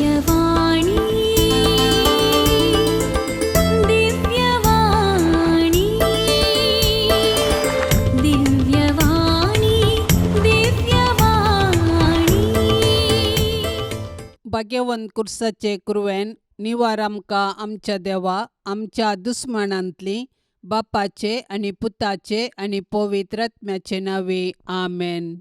दिव्यवाणी दिव्यवाणी दिव्यवाणी दिव्यवाणी भाग्यवंत कुर्साचे कुरवेन निवार आमकां आमच्या देवा आमच्या दुस्मनांतली बापाचे आनी पुताचे आनी पवित्र आत्म्याचे नावे आमेन.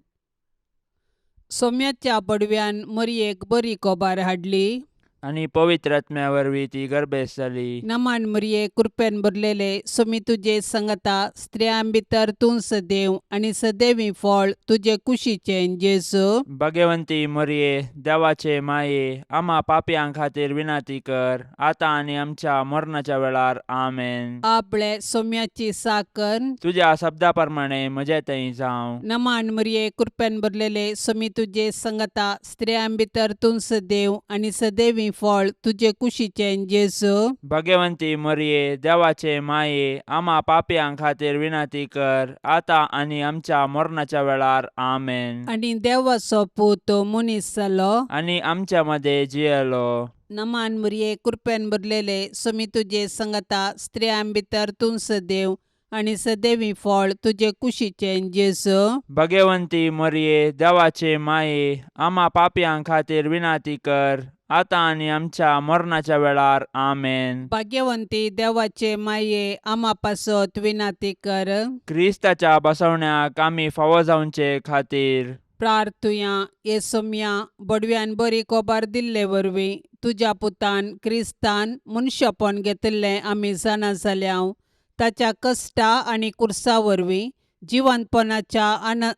सोम्याच्या पडव्यान मरयेक बरी कोबार हाडली आणि पवित्र आत्म्या वरवीं ती गर्भेस जाली. नमान मरये कृपेन भरलेले सोमी तुजे संगता स्त्रियां भितर तूं सदैव आनी सदैवी फळ तुजे कुशीचे जेजू. भाग्यवंती मरिये देवाचे माये आम्हा पापयांक खातीर विनाती कर आता आणि आमच्या मरणाच्या वेळार आमेन. आपले सोम्याची साकर तुझ्या शब्दा प्रमाणे म्हजे थंय जावं. नमान मरये कृपेन भरलेले सोमी तुजे संगता स्त्रियां भितर तूं सदैव आनी सदैवी फळ तुजे कुशीचे जेजू. भाग्यवंती मरिये देवाचे माये आम्हा पापयांक खातीर विनाती कर आता आणि आमच्या मरणाच्या वेळार आमेन. आनी देवाचो पूत मनीस जालो आणि आमच्या मध्ये जियेलो. नमान मरये कृपेन भरलेले सोमी तुजे संगता स्त्रियां भितर तूं सदैव आनी सदैवी फळ तुजे कुशीचे जेजू. भाग्यवंती मरिये देवाचे माये आम्हा पापयांक खातीर विनाती कर आता आणि आमच्या मरणाच्या वेळार आमेन. भाग्यवंती देवाचे माये आम्हा पासत विनाती कर. क्रिस्ताच्या बसवण्याक आमी फावो जावचे खातीर प्रार्थुया ये सोम्या बडव्यान बरी कोबार दिल्ले वरवीं तुज्या पुतान क्रिस्तान मनशापण घेतिल्लें आमी जाणा जाल्याव ताच्या कश्टा आनी कुर्सा वरवीं जिवंतपणाच्या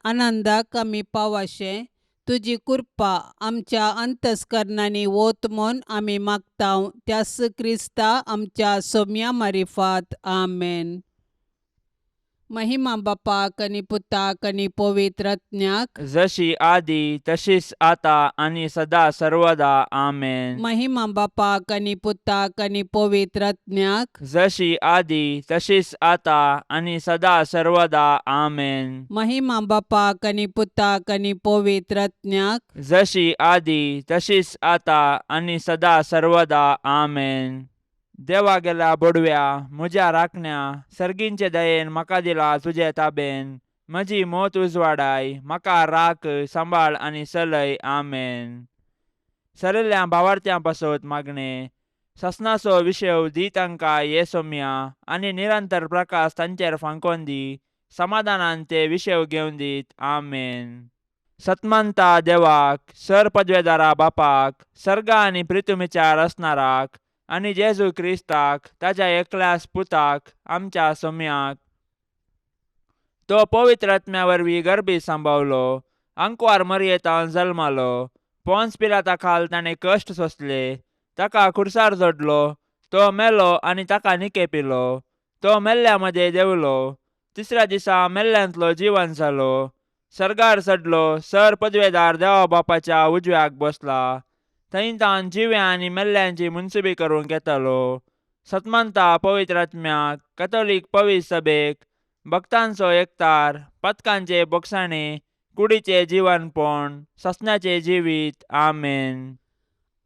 आनंदाक आमी पावाशे तुजी कृपा आमच्या अंतस्करणांनी वोत म्हूण आमी मागताव त्यास क्रिस्ता आमच्या सोम्या मारिफात आमेन. महिमा बापाक आनी पुताक आनी पवित्र आत्म्याक जशी आदी तशीच आता आणि सदा सर्वदा आमेन. महिमा बापाक आनी पुताक आनी पवित्र आत्म्याक जशी आदी तशीच आता आणि सदा सर्वदा आमेन. महिमा बापाक आनी पुताक आनी पवित्र आत्म्याक जशी आदी तशीच आता आणि सदा सर्वदा आमेन. देवा गेला बडव्या म्हज्या राखण्या सर्गींचे दयेन म्हाका दिला तुजे ताबेन म्हजी मोत उजवाडाय म्हाका राख सांबाळ आनी चलय आमेन. सरिल्ल्या भावार्थ्यां पासत मागणे ससनाचो विशय दी तांकां ये सोम्या आनी निरंतर प्रकाश तांचेर फांकोन दी समाधानान ते विशय घेवन दीत आमेन. सतमंता देवाक सर पदवेदारा बापाक सर्गा आनी पृथ्वीचार असणाराक आनी जेजू क्रिस्ताक ताच्या एकल्याच पुताक आमच्या सोम्याक तो पवित्र आत्म्या वरवीं गर्भी सांबावलो अंकवार मरयेतावन जल्मालो पोन्स पिलाता खाल ताणें कश्ट सोंसले ताका खुर्सार जोडलो तो मेलो आनी ताका निकेपिलो तो मेल्ल्या मध्ये देवलो तिसऱ्या दिसा मेल्ल्यांतलो जिवंत जालो सर्गार चडलो सर पदवेदार देवा बापाच्या उजव्याक बसला थंय तान जिव्या आनी मेल्ल्यांची मुनसुबी करूंक येतालो. सतमंता पवित्र आत्म्याक कॅथोलीक पवित्र सभेक भक्तांचो एकतार पथकांचे बोगसाणे कुडीचे जिवनपण ससण्याचे जिवीत आमेन.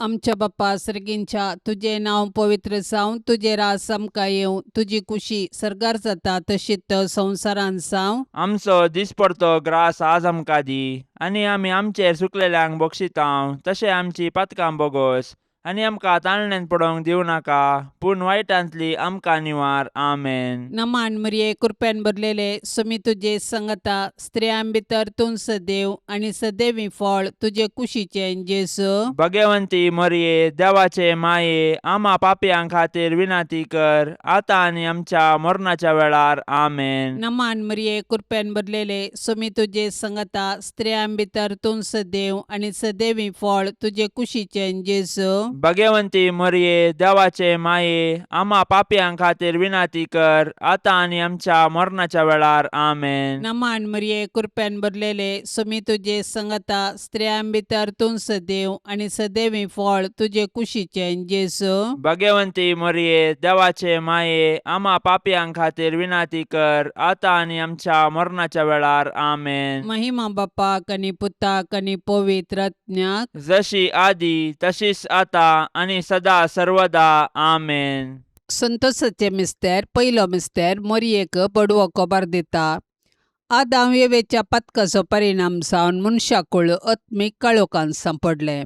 आमच्या बापा सर्गींच्या तुझे नाव पवित्र जावं तुझे रास आमकां येवं तुजी कुशी सर्गार जाता तशीच संवसारान जावं. आमचो दिसपडतो ग्रास आज आमकां दी आनी आमी आमचेर सुकलेल्यांक बक्षितांव तशें आमची पातकां बोगोस आनी आमकां ताळणेन पडोवंक दिवं नाका पूण वायटांतली आमकां निवार आमेन. नमान मरये कृपेन भरलेले सोमी तुजे संगता स्त्रियां भितर तूं सदैव आनी सदैवी फळ तुजे कुशीचे जेजू. भाग्यवंती मरिये देवाचे माये आम्हा पापयांक खातीर विनाती कर आता आणि आमच्या मरणाच्या वेळार आमेन. नमान मरये कृपेन भरलेले सोमी तुजे संगता स्त्रियां भितर तूं सदैव आनी सदैवी फळ तुजे कुशीचे जेजू. भाग्यवंती मरिये देवाचे माये आम्हा पापियां खातीर विनाती कर आता आणि आमच्या मरणाच्या वेळार आमेन. नमान मरिये कृपेन भरलेले सुमी तुझे संगता स्त्रियां भितर तूं सदैव आणि सदैवी फळ तुझे कुशीचे जेसू. भाग्यवंती मरिये देवाचे माये आम्हा पापियां खातीर विनाती कर आता आणि आमच्या मरणाच्या वेळार आमेन. महिमा बापाक आणि पुताक आणि पवित्र आत्म्याक जशी आदी तशीच आता आणि सदा सर्वदा आमेन. संतोषाचे मिस्तेर पयलो मिस्तेर मरियेक बडवो कोबार दिता. आदाम येवेच्या पथकाचो परिणाम जावन मनशाकुळ आत्मीक काळोखान सांपडले.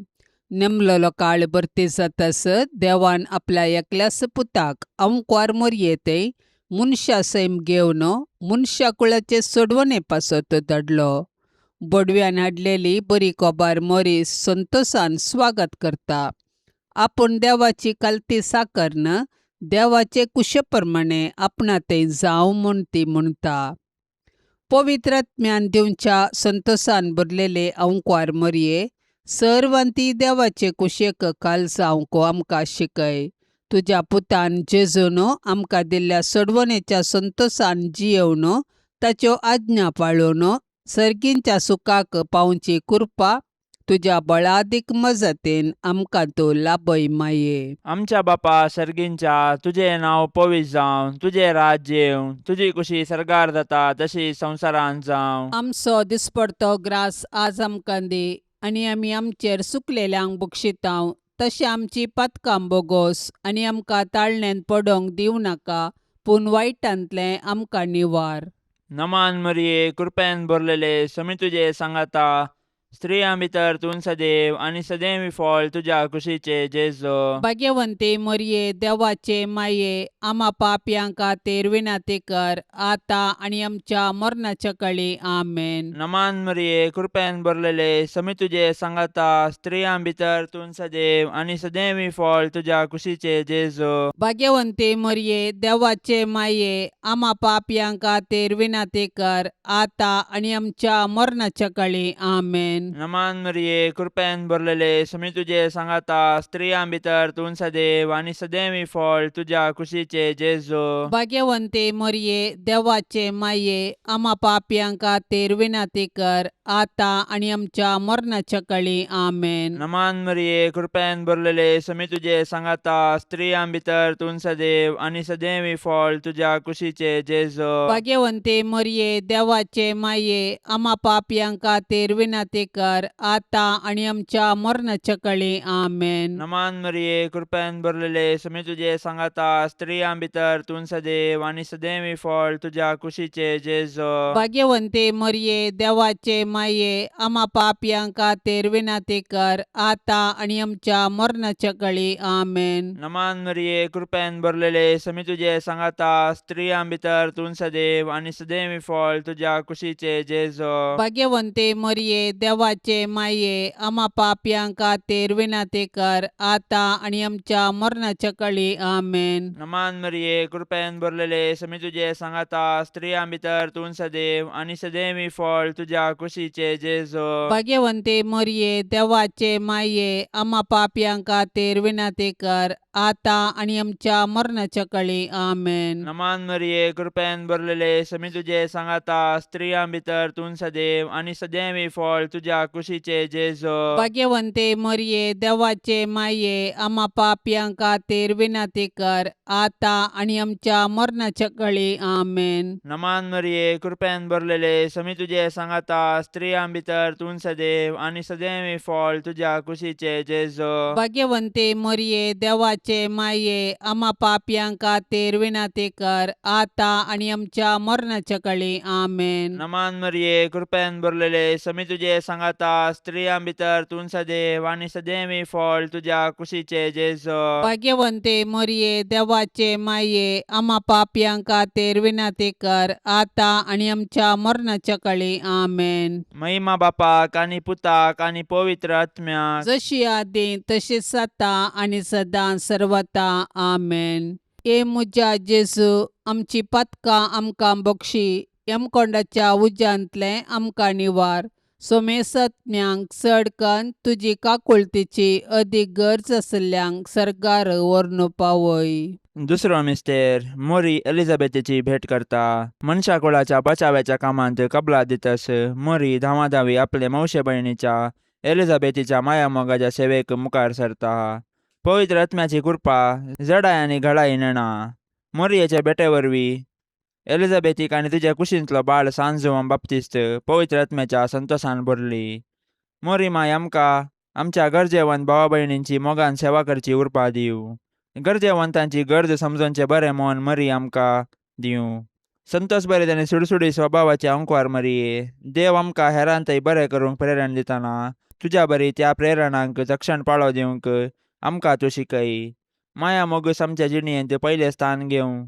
नेमलेलो काळ भरती जातास देवान आपल्या एकल्याच पुताक अंकवार मरियेते मनशा सैम घेवन मनशाकुळाचे सोडवणे पासत धाडलो. बडव्यान हाडलेली बरी कोबार मरी संतोषान स्वागत करता. आपूण देवाची कालती साकरन देवाचे कुशेप्रमाणे आपणाते जावं म्हूण ती म्हणटा. पवित्र आत्म्यान दिवच्या संतोषान भरलेले अंकवार मरिये सर्वांती देवाचे कुशेक काल जावंक आमकां शिकय. तुज्या पुतान जेजून आमकां दिल्ल्या सोडवणेच्या संतोषान जियेवन ताच्यो आज्ञा पाळून सर्गींच्या सुखाक पावची कृपा तुज्या बळादीक मजतीन आमकां तूं लाभय माये. आमच्या बापा सर्गींच्या तुझे नाव पवित्र जावं, तुझे राज्य येवं, तुझी कुशी सरकार जाता तशी संवसारांत जावं. आमचो दिसपडतो ग्रास आज आमकां दी आनी आमी आमचेर सुकलेल्यांक बक्षितांव. तशें आमची पातकां बोगोस आनी आमकां ताळण्यांत पडोंक दिवं नाका पूण वायटांतलें आमकां निवार. नमान मरिये कृपेन भरलेले समी तुझे सांगाता स्त्रियां भितर तूं सदैव आणि सदैवी फळ तुझ्या कुशीचे जेजो. भाग्यवंते मरिये देवाचे माये आम्हा पापयां खातीर विनाती कर आता आणि आमच्या मरणाच्या काळी आमेन. नमान मरिये कृपेन भरलेले समी तुझे सांगाता स्त्रियां भितर तूं सदैव आणि सदैवी फळ तुझ्या कुशीचे जेजो. भाग्यवंते मरिये देवाचे माये आम्हा पापयां खातीर विनाती कर आता आणि आमच्या मरणाच्या काळी आमेन. नमान मरिये कृपेन भरलेले समी तुझे सांगाता स्त्रियां भितर तूं सदैव आणि सदैवी फळ तुझ्या कुशीचे जेजो. भाग्यवंते मरिये देवाचे माये आम्हा पापयां खातीर विनाती कर आता आणि आमच्या मरणाच्या काळी आमेन. नमान मरिये कृपेन भरलेले समी तुझे सांगाता स्त्रियां भितर तूं सदैव आणि सदैवी फळ तुझ्या कुशीचे जेजो. भाग्यवंते मरिये देवाचे माये आम्हा पापयां खातीर विनाती कर आता आणि आमच्या मरणाच्या काळी आमेन. नमान मरिये कृपेन भरलेले समी तुझे सांगाता स्त्रियां भितर तूं सदैव आणि सदैवी फळ तुझ्या कुशीचे जेजो. भाग्यवंते मरिये देवाचे माये आम्हा पापयां खातीर विनाती कर आता आणि आमच्या मरणाच्या काळी आमेन. नमान मरिये कृपेन भरलेले समी तुझे सांगाता स्त्रियां भितर तूं सदैव आणि सदैवी फळ तुझ्या कुशीचे जेजो. भाग्यवंते मरिये देवाचे माये आम्हा पापयां खातीर विनाती कर आता आणि आमच्या मरणाच्या काळी आमेन. नमान मरिये कृपेन भरलेले समी तुझे सांगाता स्त्रियां भितर तूं सदैव आणि सदैवी फळ तुझ्या कुशीचे जेजो. भाग्यवंते मरिये देवाचे माये आम्हा पापयां खातीर विनाती कर आता आणि आमच्या मरणाच्या काळी आमेन. नमान मरिये कृपेन भरलेले समी तुझे सांगाता स्त्रियां भितर तूं सदैव आणि सदैवी फळ तुझ्या कुशीचे जेजो. भाग्यवंते मरिये देवाचे माये आम्हा पापयां खातीर विनाती कर आता आणि आमच्या मरणाच्या काळी आमेन. नमान मरिये कृपेन भरलेले समी तुझे सांगाता स्त्रियां भितर तूं सदैव आणि सदैवी फळ तुझ्या कुशीचे जेजो. भाग्यवंते मरिये देवाचे माये आम्हा पापयां खातीर विनाती कर आता आणि आमच्या मरणाच्या काळी आमेन. नमान मरिये कृपेन भरलेले समी तुझे सांगाता स्त्रियां भितर तूं सदैव आणि सदैवी फळ तुझ्या कुशीचे जेजो. भाग्यवंते मरिये देवाचे माये आम्हा पापयां खातीर विनाती कर आता आणि आमच्या मरणाच्या काळी आमेन. महिमा बापाक आणि पुताक आणि पवित्र आत्म्याक जशी आदी तशीच आता आणि सदां सर्वता आमेन. ए मुजा जेजू आमची पातकां आमकां बक्षी एमकोंडाच्या उज्यांतले आमकां निवार. सोमेसत्म्यांक चड कन्न तुजी काकुळतीची अदीक गरज आसल्ल्यांक सरकार व्हरून पावय. दुसरो मिस्तेर मोरी एलिझाबेथीची भेट करता. मनशा कुळाच्या बचावाच्या कामांत कबलात दितस मोरी धावाधावी आपले मावशे भयणीच्या एलिझाबेथीच्या माया मोगाच्या सेवेक मुखार सरता. पवित्र आत्म्याची कृपा जडाय आनी घडाय नेणा. मोरयेचे भेटे वरवीं एलिझाबेथीक आनी तुज्या कुशींतलो बाळ सांजोवन बाप्तिस्त पवित्र आत्म्याच्या संतोषान भरली. मोरी माय आमकां आमच्या गरजेवंत भावा भयणींची मोगान सेवा करची उर्बा दिवं. गरजेवंतांची गरज समजोवचे बरें मन मरी आमकां दिवं. संतोष बरें आनी सुडसुडी स्वभावाचे अंकवार मरिये, देव आमकां हेरांतय बरें करूंक प्रेरण दितना तुज्या बरी त्या प्रेरणांक चक्षण पाळो दिवंक आमकां तूं शिकय. माया मोगूस आमच्या जिणयेंत पयलें स्थान घेवं.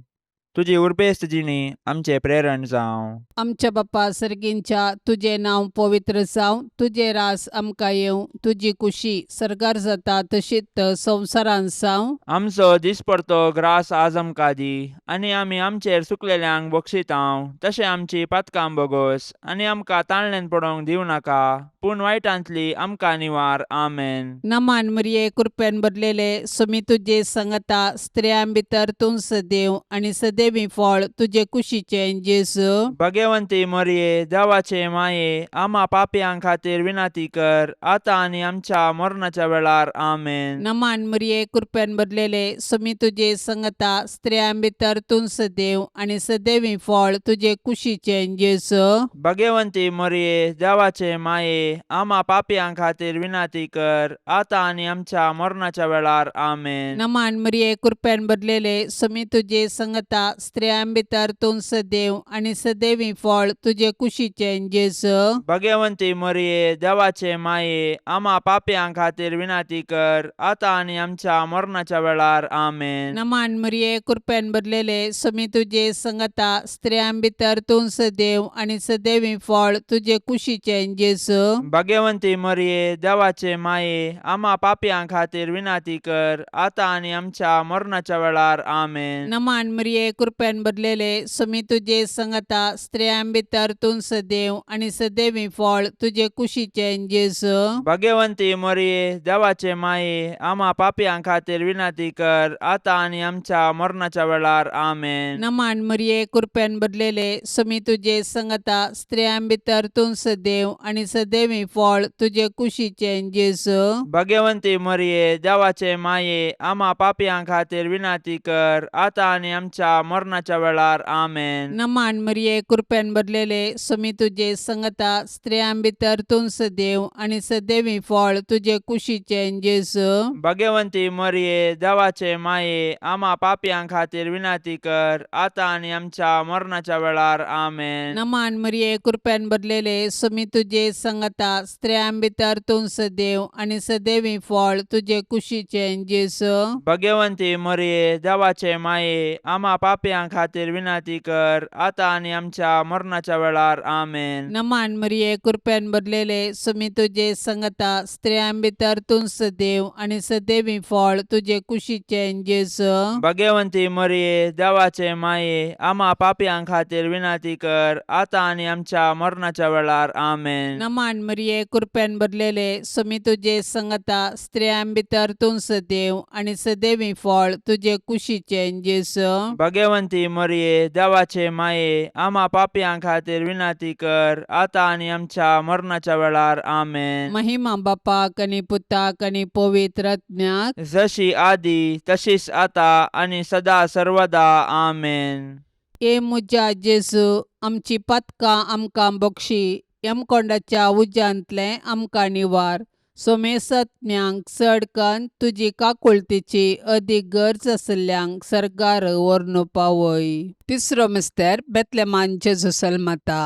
तुजी उर्बेस्त जिणी आमचें प्रेरण जावं. आमच्या बापा सर्गींच्या तुझे नांव पवित्र जावं. तुझे रास आमकां येवं. तुजी कुशी सरकार जाता तशीच संवसारांत जावं. आमचो दिसपडतो ग्रास आज आमकां दी आनी आमी आमचेर सुकलेल्यांक बक्षितांव. तशें आमची पातकां बोगोस आनी आमकां ताळणेन पडोवंक दिवं नाका, पूण वायटांतली आमकां निवार. आमेन. नमान मरिये कृपेन भरलेले सुमी तुजे संगता स्त्रियां भितर तूं सदैव आनी सदैवी फळ तुजे कुशीचें जेजू. भगवंती मरिये देवाचे माये, आम्हा पापयां खातीर विनाती कर, आतां आनी आमच्या मरणाच्या वेळार. आमेन. नमान मरिये कृपेन भरलेले सुमी तुजे संगता स्त्रियां भितर तूं सदैव आनी सदैवी फळ तुजे कुशीचें जेजू. भगवंती मरिये देवाचे माये, आम्हा पापयां खातीर विनाती कर, आतां आनी आमच्या मरणाच्या वेळार. आमेन. नमान मरिये कृपेन भरलेले सुमी तुजे संगता स्त्रियां भितर तूं सदैव आनी सदैवी फळ तुजे कुशीचें जेजू. भगवंती मरिये देवाचे माये, आम्हा पापयां खातीर विनाती कर, आतां आनी आमच्या मरणाच्या वेळार. आमेन. नमान मरिये कृपेन भरलेले सुमी तुजे संगता स्त्रियां भितर तूं सदैव आनी सदैवी फळ तुजे कुशीचें जेजू. भगवंती मरिये देवाचे माये, आम्हा पापयां खातीर विनाती कर, आतां आनी आमच्या मरणाच्या वेळार. आमेन. नमान मरिये कृपेन भरलेले सुमी तुजे संगता स्त्रियां भितर तूं सदैव आनी सदैवी फळ तुजे कुशीचें जेजू. भगवंती मरिये देवाचे माये, आम्हा पापयां खातीर विनाती कर, आतां आनी आमच्या मरणाच्या वेळार. आमेन. नमान मरिये कृपेन भरलेले सुमी तुजे संगता स्त्रियां भितर तूं सदैव आनी सदैवी फळ तुजे कुशीचें जेजू. भगवंती मरिये देवाचे माये, आम्हा पापयां खातीर विनाती कर, आतां आनी आमच्या मरणाच्या वेळार. आमेन. नमान मरिये कृपेन भरलेले सुमी तुजे संगता स्त्रियां भितर तूं सदैव आनी सदैवी फळ तुजे कुशीचें जेजू. भगवंती मरिये देवाचे माये, आम्हा पापयां खातीर विनाती कर, आतां आनी आमच्या मरणाच्या वेळार. आमेन. नमान मरिये कृपेन भरलेले सुमी तुजे संगता स्त्रियां भितर तूं सदैव आनी सदैवी फळ तुजे कुशीचें जेजू. भगवंती मरिये देवाचे माये, आम्हा पापयां खातीर विनाती कर, आतां आनी आमच्या मरणाच्या वेळार. आमेन. नमान मरिये कृपेन भरलेले सुमी तुजे संगता स्त्रियां भितर तूं सदैव आनी सदैवी फळ तुजे कुशीचें जेजू. भगवंती मरिये देवाचे माये, आम्हा पापयां खातीर विनाती कर, आतां आनी आमच्या मरणाच्या वेळार. आमेन. नमान मरिये कृपेन भरलेले सुमी तुजे संगता स्त्रियां भितर तूं सदैव आनी सदैवी फळ तुजे कुशीचें जेजू. भगवंती मरिये देवाचे माये, आम्हा पापयां खातीर विनाती कर, आतां आनी आमच्या मरणाच्या वेळार. आमेन. महिमा बापाक आनी पुताक आनी पवित्र आत्म्याक, जशी आदी तशीच आतां आनी सदा सर्वदा. आमेन. ए मुजा जेजू, आमची पातकां आमकां बक्षी, यमकोंडाच्या उज्यांतले आमकां निवार. सोमेसत्म्यांक चड कन्न तुजी काकुळतीची अदीक गरज आसल्ल्यांक सरकार व्हरून पावय. तिसरो मिस्तेर बेतलेमान जेजू जल्मता.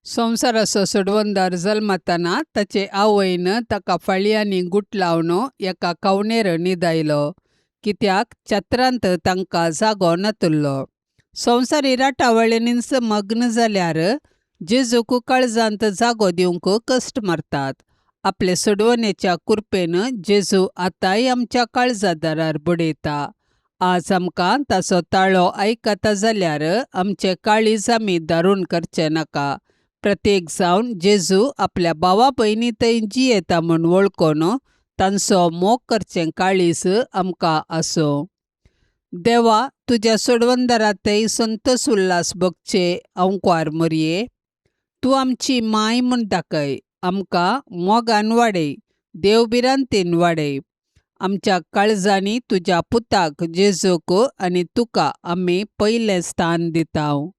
संवसाराचो सोडवंदार जल्मतना ताचे आवयन ताका फाळयांनी गुट लावन एका कवणेर न्हिदायलो, कित्याक चत्रांत तांकां जागो नातुल्लो. संवसारी राटावळींनीच मग्न जाल्यार जेजूक काळजांत जागो दिवंक कश्ट मारतात. आपले सोडवणेच्या कृपेन जेजू आतांय आमच्या काळजादारार बडयता. आज आमकां ताचो ताळो आयकता जाल्यार आमचे काळीज आमी दारूण करचे नाका, प्रत्येक जावन जेजू आपल्या भावा भयणी थंय जी येता म्हूण वळखोन तांचो मोग करचें काळीज आमकां आसो. देवा, तुज्या सोडवंदारा थंय संतोष उल्हास भोगचे अंकार मरये. तूं आमची माय म्हूण दाखय, आमकां मोगान वाडय, देवबिरांतेन वाडय. आमच्या काळजांनी तुज्या पुताक जेजूक आनी तुका आमी पयलें स्थान दितांव.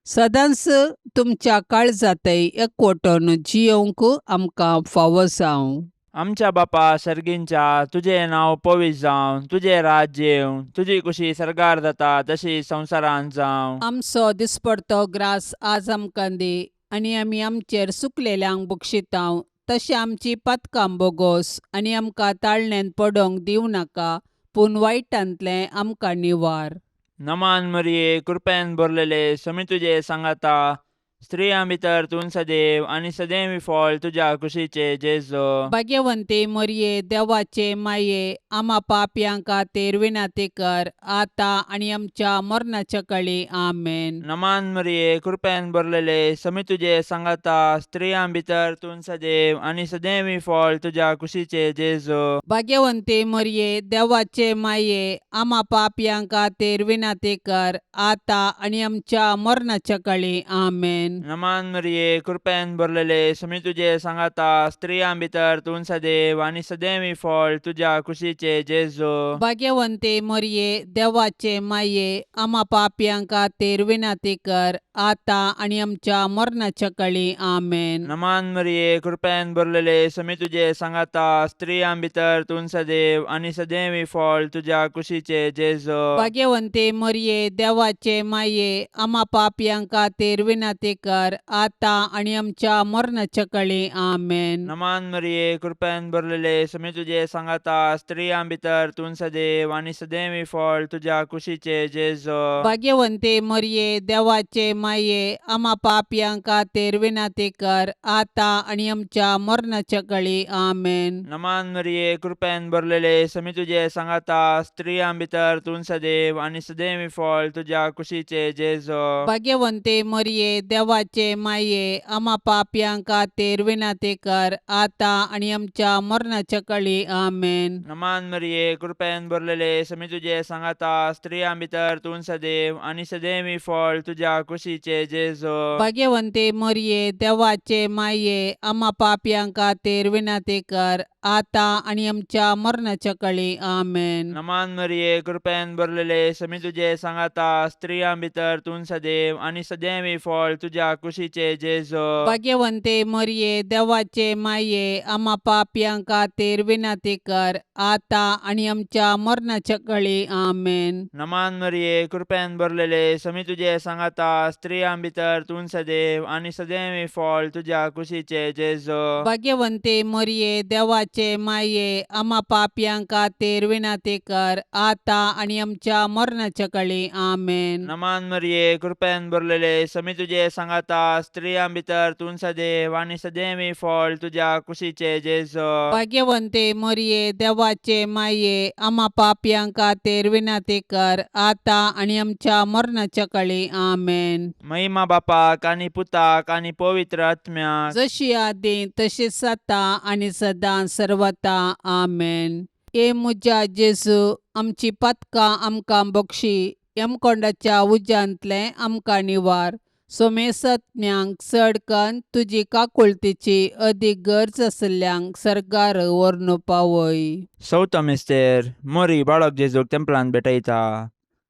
सदांच तुमच्या काळजांतय एकवटून जियोंक आमकां फावो जावं. आमच्या बापा सर्गींच्या, तुजें नांव पवित्र जावं, तुजें राज्य येवं, तुजी कुशी सरकार जाता तशी संवसारांत जावं. आमचो दिसपडतो ग्रास आज आमकां दी, आनी आमी आमचेर चुकलेल्यांक बक्षितांव, तशें आमची पातकां बोगोस आनी आमकां ताळणेन पडोवंक दिवं नाका, पूण वायटांतलें आमकां निवार. नमान मरिये, कृपेन भरलेले, समी तुजे सांगाता, स्त्रियां भितर तूं सदैव आनी सदैवी फळ तुज्या कुशीचे जेजो. भाग्यवंते मरिये, देवाचे माये, आम्हा पापयांक खातीर विनाती कर, आतां आनी आमच्या मरणाच्या काळी. आमेन. नमान मरिये, कृपेन भरलेले, समी तुजे सांगाता, स्त्रियां भितर तूं सदैव आनी सदैवी फळ तुज्या कुशीचे जेजो. भाग्यवंते मरिये, देवाचे माये, आम्हा पापयांक खातीर विनाती कर, आतां आनी आमच्या मरणाच्या काळी. आमेन. नमान मरिये, कृपेन भरलेले, समी तुजे सांगाता, स्त्रियां भितर तूं सदैव आनी सदैवी फळ तुज्या कुशीचे जेजो. भाग्यवंते मरिये, देवाचे माये, आम्हा पापयांक खातीर विनाती कर, आतां आनी आमच्या मरणाच्या काळी. आमेन. नमान मरिये, कृपेन भरलेले, समी तुजे सांगाता, स्त्रियां भितर तूं सदैव आनी सदैवी फळ तुज्या कुशीचे जेजो. भाग्यवंते मरिये, देवाचे माये, आम्हा पापयांक खातीर विनाती कर, आतां आनी आमच्या मरणाच्या काळी. आमेन. नमान मरिये, कृपेन भरलेले, समी तुजे सांगाता, स्त्रियां भितर तूं सदैव आनी सदैवी फळ तुज्या कुशीचे जेजो. भाग्यवंते मरिये, देवाचे माये, आम्हा पापयांक खातीर विनाती कर, आतां आनी आमच्या मरणाच्या काळी. आमेन. नमान मरिये, कृपेन भरलेले, समी तुजे सांगाता, स्त्रियां भितर तूं सदैव आनी सदैवी फळ तुज्या कुशीचे जेजो. भाग्यवंते मरिये, देवाचे माये, आम्हा पापयांक खातीर विनाती कर, आतां आनी आमच्या मरणाच्या काळी. आमेन. नमान मरिये, कृपेन भरलेले, समी तुजे सांगाता, स्त्रियां भितर तूं सदैव आनी सदैवी फळ तुज्या कुशीचे जेजो. भाग्यवंते मरिये, देवाचे माये, आम्हा पापयांक खातीर विनाती कर, आतां आनी आमच्या मरणाच्या काळी. आमेन. नमान मरिये, कृपेन भरलेले, समी तुजे सांगाता, स्त्रियां भितर तूं सदैव आनी सदैवी फळ तुज्या कुशीचे जेजो. भाग्यवंते मरिये, देवाचे माये, आम्हा पापयांक खातीर विनाती कर, आतां आनी आमच्या मरणाच्या काळी. आमेन. नमान मरिये, कृपेन भरलेले, समी तुजे सांगाता, स्त्रियां भितर तूं सदैव आनी सदैवी फळ तुज्या कुशीचे जेजो. भाग्यवंते मरिये, देवाचे माये, आम्हा पापयांक खातीर विनाती कर, आतां आनी आमच्या मरणाच्या काळी. आमेन. नमान मरिये, कृपेन भरलेले, समी तुजे सांगाता, स्त्रियां भितर तूं सदैव आनी सदैवी फळ तुज्या कुशीचे जेजो. भाग्यवंते मरिये, देवाचे माये, आम्हा पापयांक खातीर विनाती कर, आतां आनी आमच्या मरणाच्या काळी. आमेन. महिमा बापाक आनी पुताक आनी पवित्र आत्म्याक, जशी आदी तशीच आता आनी सदां सर्वता. आमेन. ए मुजा जेजू, आमची पातकां आमकां बक्षी, यमकोंडाच्या उज्यांतले आमकां निवार. सोमेसत्म्यांक चड कन्न तुजी काकुळतीची अदीक गरज आसल्यांक सरकार व्हरून पावय. चवथो मिस्तेर, मोरी बाळक जेजूक तेंपलांत भेटयता.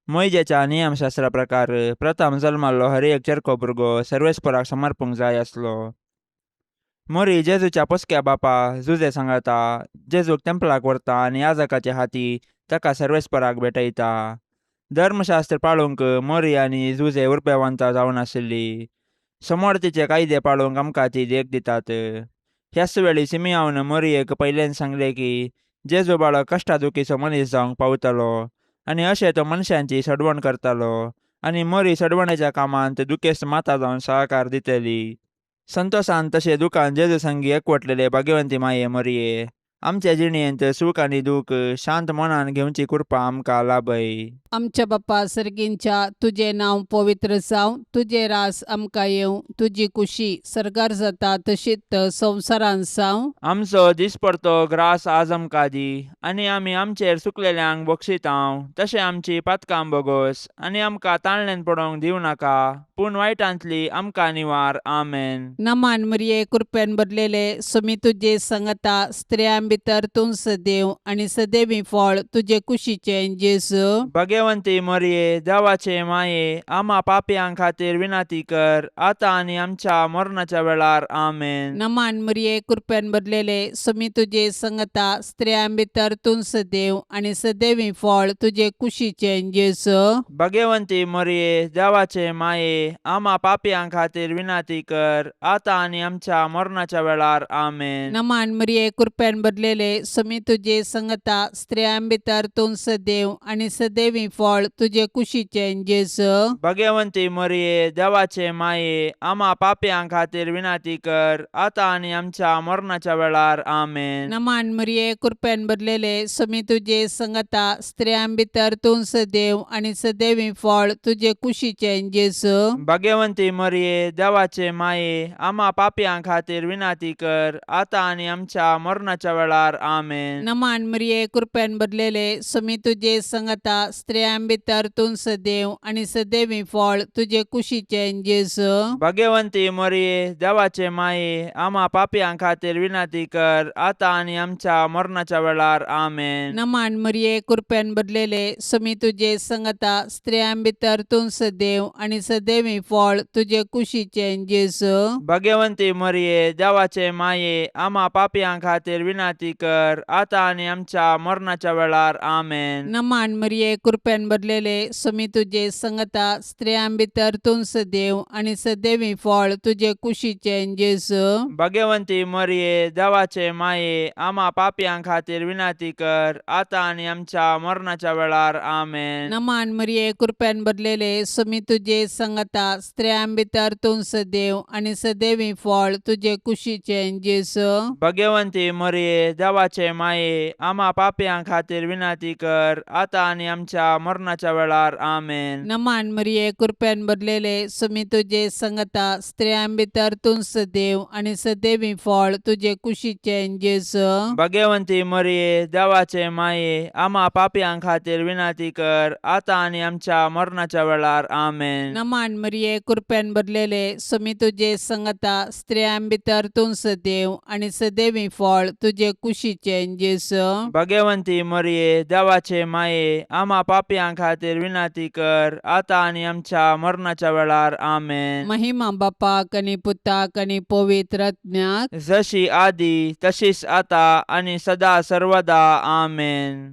मोइजेच्या नियमशास्त्रा प्रकार प्रथम जल्माल्लो हर एक चरको भुरगो सर्वेस्पराक समर्पूंक जाय आसलो. मोरी जेजूच्या पोसक्या बापा जुजे सांगाता, जेजूक तेंपलाक व्हरता आनी याजकाचे हाती ताका सर्वेस्पराक भेटयता. धर्मशास्त्र पाळूंक मोरी आनी जुजे उरपेवंतां जावन आशिल्लीं. समोर तिचे कायदे पाळूंक आमकां ती देख दितात. ह्याच वेळी सिमियोन मोरयेक पयलें सांगलें की जेजू बाळक कश्टादुखीचो मनीस जावंक पावतलो आनी अशें तो मनशांची सडवण करतालो आनी मोरी सडवणेच्या कामांत दुखेस्त माता जावन सहकार दितली. संतोशान तशें दुखान जेजू संगी एकवटलेले भाग्यवंती माये मोरये, आमच्या जिणेंत सूख आनी दूख शांत मनान घेवची कृपा आमकां लाभय. आमच्या बाप्पा सर्गींच्या तुझे नांव पवित्र जावं, तुझे रास आमकां येवं, तुजी कुशी सरकार जाता तशीच संवसारांत जावं. आमचो दिसपरतो ग्रास आज आमकां दी, आनी आमी आमचेर सुकलेल्यांक बक्षितांव. तशें आमची पातकां बोगोस, आनी आमकां ताळणेन पडोवंक दिवं नाका, पूण वायटांतली आमकां निवार. आमेन. नमान मरिये कृपेन भरलेले सुमी तुझे संगता स्त्रियां भितर तूं सदैव आनी सदैवी फळ तुझे कुशीचे जेजू. भाग्यवंती मरिये, देवाचे माये, आम्हा पापयांक खातीर विनाती कर, आतां आनी आमच्या मरणाच्या वेळार. आमेन. नमान मरिये कृपेन भरलेले सुमी तुझे संगता स्त्रियां भितर तूं सदैव आनी सदैवी फळ तुझे कुशीचे जेजू. भाग्यवंती मरिये, देवाचे माये, आम्हा पापयांक खातीर विनाती कर, आतां आनी आमच्या मरणाच्या वेळार. आमेन. नमान मरिये कृपेन भरलेले सुमी तुझे संगता स्त्रियां भितर तूं सदैव आनी सदैवी फळ तुझे कुशीचे जेजू. भाग्यवंती मरिये, देवाचे माये, आम्हा पापयांक खातीर विनाती कर, आतां आनी आमच्या मरणाच्या वेळार. आमेन. नमान मरिये कृपेन भरलेले सुमी तुझे संगता स्त्रियां भितर तूं सदैव आनी सदैवी फळ तुझे कुशीचे जेजू. भाग्यवंती मरिये, देवाचे माये, आम्हा पापयांक खातीर विनाती कर, आतां आनी आमच्या मरणाच्या वेळार. आमेन. नमान मरिये कृपेन भरलेले सुमी तुझे संगता स्त्रियां भितर तूं सदैव आनी सदैवी फळ तुझे कुशीचे जेजू. भाग्यवंती मरिये, देवाचे माये, आम्हा पापयांक खातीर विनाती कर, आतां आनी आमच्या मरणाच्या वेळार. आमेन. नमान मरिये कृपेन भरलेले सुमी तुझे संगता स्त्रियां भितर तूं सदैव आनी सदैवी फळ तुझे कुशीचे जेजू. भाग्यवंती मरिये, देवाचे माये, आम्हा पापयांक खातीर विनाती कर, आतां आनी आमच्या मरणाच्या वेळार. आमेन. नमान मरिये कृपेन भरलेले सुमी तुझे संगता स्त्रियां भितर तूं सदैव आनी सदैवी फळ तुझे कुशीचे जेजू. भाग्यवंती मरिये, देवाचे माये, आम्हा पापयांक खातीर विनाती कर, आतां आनी आमच्या मरणाच्या वेळार. आमेन. नमान मरिये कृपेन भरलेले सुमी तुझे संगता स्त्रियां भितर तूं सदैव आनी सदैवी फळ तुझे कुशीचे जेजू. भाग्यवंती मरिये, देवाचे माये, आम्हा पापयांक खातीर विनाती कर, आतां आनी आमच्या मरणाच्या वेळार. आमेन. नमान मरिये कृपेन भरलेले सुमी तुझे संगता स्त्रियां भितर तूं सदैव आनी सदैवी फळ तुझे कुशीचे जेजू. भाग्यवंती मरिये, देवाचे माये, आम्हा पापयांक खातीर विनाती कर, आतां आनी आमच्या मरणाच्या वेळार. आमेन. नमान मरिये कृपेन भरलेले सुमी तुझे संगता स्त्रियां भितर तूं सदैव आनी सदैवी फळ तुझे कुशीचे जेजू. भाग्यवंती मरिये, देवाचे माये, आम्हा पापयांक खातीर विनाती कर, आतां आनी आमच्या मरणाच्या वेळार. आमेन. महिमा बापाक आनी पुताक आनी पवित्र आत्म्याक, जशी आदी तशीच आतां आनी सदा सर्वदा. आमेन.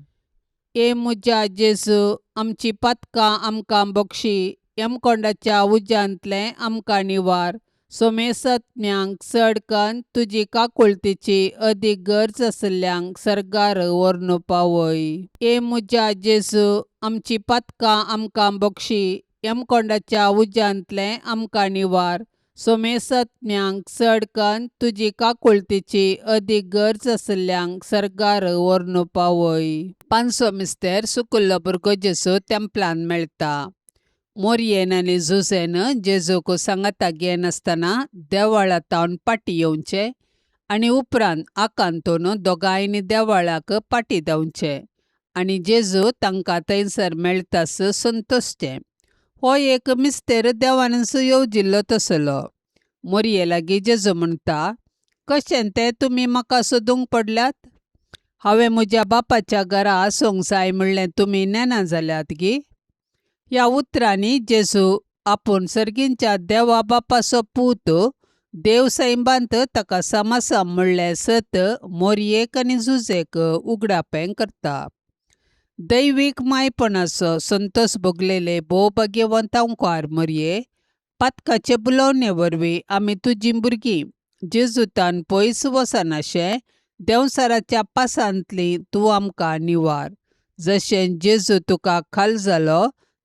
ए मुजा जेजू, आमची पातकां आमकां बक्षी, यमकोंडाच्या उज्यांतले आमकां निवार. सोमेसत्म्यांक चड कन्न तुजी काकुळतीची अदीक गरज आसल्यांक सरकार व्हरून पावय. ए मुजा जेजू, आमची पातकां आमकां बक्षी, यमकोंडाच्या उज्यांतले आमकां निवार. सोमेसत्म्यांक चड कन्न तुजी काकुळतीची अदीक गरज आसल्यांक सरकार व्हरून पावय. पांचवो मिस्तेर सुकुल्लो भुरगो जेजू तेंपलान मेळटा. मोरयेन आनी झुजेन जेजूक सांगाता घेयन आसतना देवळांतावन पाटी येवचे आनी उपरांत आकांतून दोगांयनी देवळाक पाटी देंवचे आनी जेजू तांकां थंयसर मेळटास संतोसचे. हो एक मिस्तेर देवानच येवजिल्लो तसलो. मोरये लागीं जेजू म्हणटा, कशें तें तुमी म्हाका सोदूंक पडल्यात? हांवें म्हज्या बापाच्या घरा आसूंक जाय म्हणलें तुमी नेना जाल्यात गी. ह्या उतरांनी जेजू आपूण सर्गींच्या देवा बापाचो पूत देव सैबांत ताका समासम म्हणलें सत मोरयेक आनी झुजेक उगडापें करता. दैवीक मायपणाचो संतोस भोगलेले भोव भाग्यवंतांकार मोरये, पातकाचे बुलोवणे वरवीं आमी तुजीं भुरगीं जेजूतान पयस वचनाशे देंवसाराच्या पासांतलीं तूं आमकां निवार. जशें जेजू तुका खाल जालो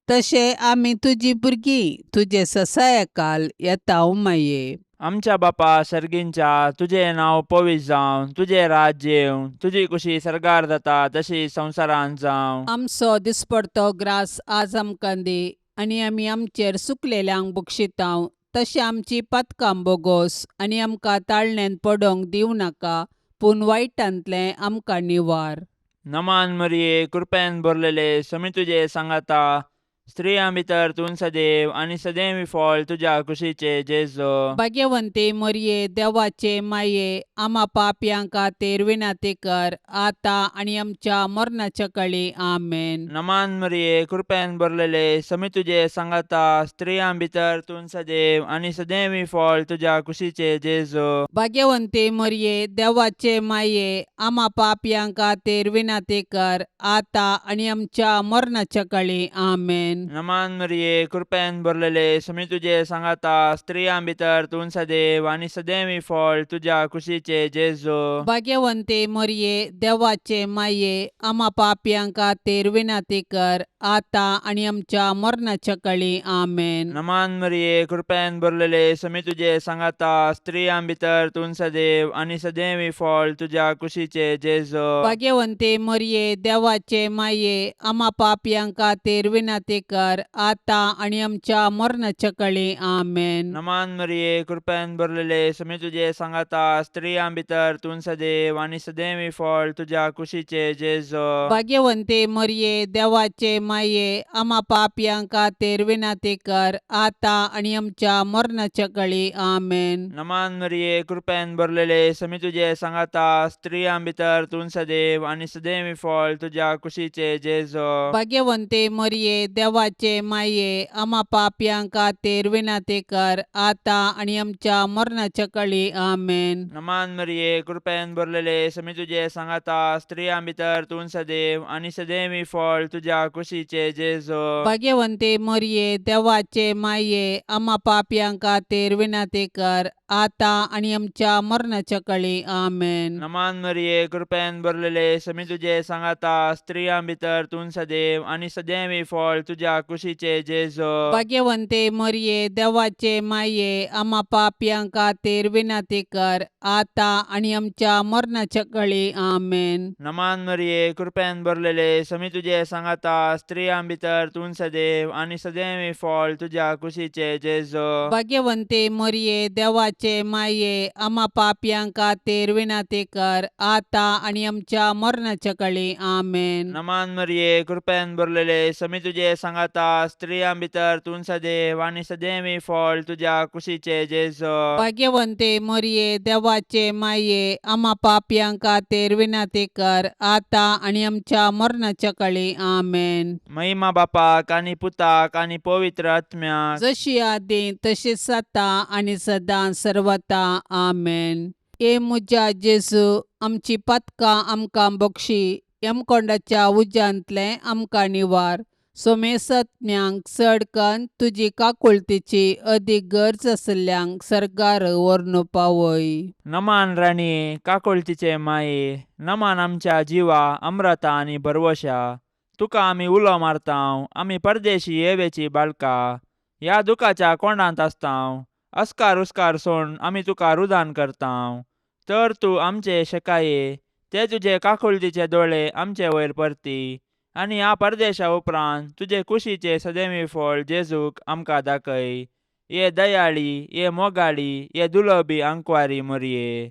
तशें आमी तुजीं भुरगीं तुजे ससाया काल येतांव माये. आमच्या बापा सर्गींच्या तुझे नाव पवित्र जावं, तुझे राज्य येवं, तुझी कुशी सरकार जाता तशी संवसारांत जावं. आमचो दिसपडतो ग्रास आज आमकां दी, आनी आमी आमचेर सुकलेल्यांक बक्षितांव. तशें आमची पातकां बोगोस, आनी आमकां ताळण्यांत पडोवंक दिवं नाका, पूण वायटांतलें आमकां निवार. नमान मरिये, कृपेन भरलेले, समी तुझे सांगाता, स्त्रियां भितर तूं सदैव आनी सदैवी फळ तुझ्या कुशीचे जेजो. भाग्यवंते मरिये, देवाचे माये, आम्हा पापयांक खातीर विनाती कर, आता आनी आमच्या मरणाच्या काळी आमेन. नमान मरिये, कृपेन भरलेले, समी तुझे सांगाता, स्त्रियां भितर तूं सदैव आनी सदैवी फळ तुझ्या कुशीचे जेजो. भाग्यवंते मरिये, देवाचे माये, आम्हा पापयांक खातीर विनाती कर, आता आनी आमच्या मरणाच्या काळी आमेन. नमान मरिये, कृपेन भरलेले, समी तुझे सांगाता, स्त्रियां भितर तूं सदैव आनी सदैवी फळ तुझ्या कुशीचे जेजो. भाग्यवंते मरिये, देवाचे माये, आम्हा पापयांक खातीर विनाती कर, आता आनी आमच्या मरणाच्या काळी आमेन. नमान मरिये, कृपेन भरलेले, समी तुझे सांगाता, स्त्रियां भितर तूं सदैव आनी सदैवी फळ तुझ्या कुशीचे जेजो. भाग्यवंते मरिये, देवाचे माये, आम्हा पापयांक खातीर विनाती कर, आता आनी आमच्या मरणाच्या काळी आमेन. नमान मरिये, कृपेन भरलेले, समी तुझे सांगाता, स्त्रियां भितर तूं सदैव आनी सदैवी फळ तुझ्या कुशीचे जेजो. भाग्यवंते मरिये, देवाचे माये, आम्हा पापयांक खातीर विनाती कर, आता आनी आमच्या मरणाच्या काळी आमेन. नमान मरिये, कृपेन भरलेले, समी तुझे सांगाता, स्त्रियां भितर तूं सदैव आनी सदैवी फळ तुझ्या कुशीचे जेजो. भाग्यवंते मरिये, देवाचे माये, आम्हा पापयांक खातीर विनाती कर, आता आनी आमच्या मरणाच्या काळी आमेन. नमान मरिये, कृपेन भरलेले, समी तुझे सांगाता, स्त्रियां भितर तूं सदैव आनी सदैवी फळ तुझ्या कुशीचे जेजो. भाग्यवंते मरिये, देवाचे माये, आम्हा पापयांक खातीर विनाती कर, आता आनी आमच्या मरणाच्या काळी आमेन. नमान मरिये, कृपेन भरलेले, समी तुझे सांगाता, स्त्रियां भितर तूं सदैव आनी सदैवी फळ तुझ्या कुशीचे जेजो. भाग्यवंते मरिये, देवाचे माये, आम्हा पापयांक खातीर विनाती कर, आता आनी आमच्या मरणाच्या काळी आमेन. नमान मरिये, कृपेन भरलेले, समी तुझे सांगाता, स्त्रियां भितर तूं सदैव आनी सदैवी फळ तुझ्या कुशीचे जेजो. भाग्यवंते मरिये, देवाचे माये, आम्हा पापयांक खातीर विनाती कर, आता आनी आमच्या मरणाच्या काळी आमेन. नमान मरिये, कृपेन भरलेले, समी तुझे सांगाता, स्त्रियां भितर तूं सदैव आनी सदैवी फळ तुझ्या कुशीचे जेजो. भाग्यवंते मरिये, देवाचे माये, आम्हा पापयांक खातीर विनाती कर, आता आनी आमच्या मरणाच्या काळी आमेन. महिमा बापाक आनी पुताक आनी पवित्र आत्म्याक, जशी आदी तशीच आता आनी सदां सर्वता आमेन. ए मुजा जेजू, आमची पातकां आमकां बक्षी, यमकोंडाच्या उज्यांतलें आमकां निवार. सोमेसत्म्यांक चड कन्न तुजी काकुळतीची अदीक गरज आसल्यांक सरकार व्हरून पावय. नमान राणये, काकुळतीचे माये, नमान आमच्या जिवा अमृता आनी भरवशा. तुका आमी उलो मारतांव, आमी परदेशी येवेची बाळकां, ह्या दुखाच्या कोंडांत आसतांव. अस्कार उस्कार सोडून आमी तुका रुदान करतांव. तर तूं आमचे शेकाये, ते तुजे काकुळतीचे दोळे आमचे वयर परती, आनी ह्या परदेशा उपरांत तुजे कुशीचे सदैवी फळ जेजूक आमकां दाखय. ये दयाळी, ये मोगाळी, ये दुलोबी आंकवारी मरिये.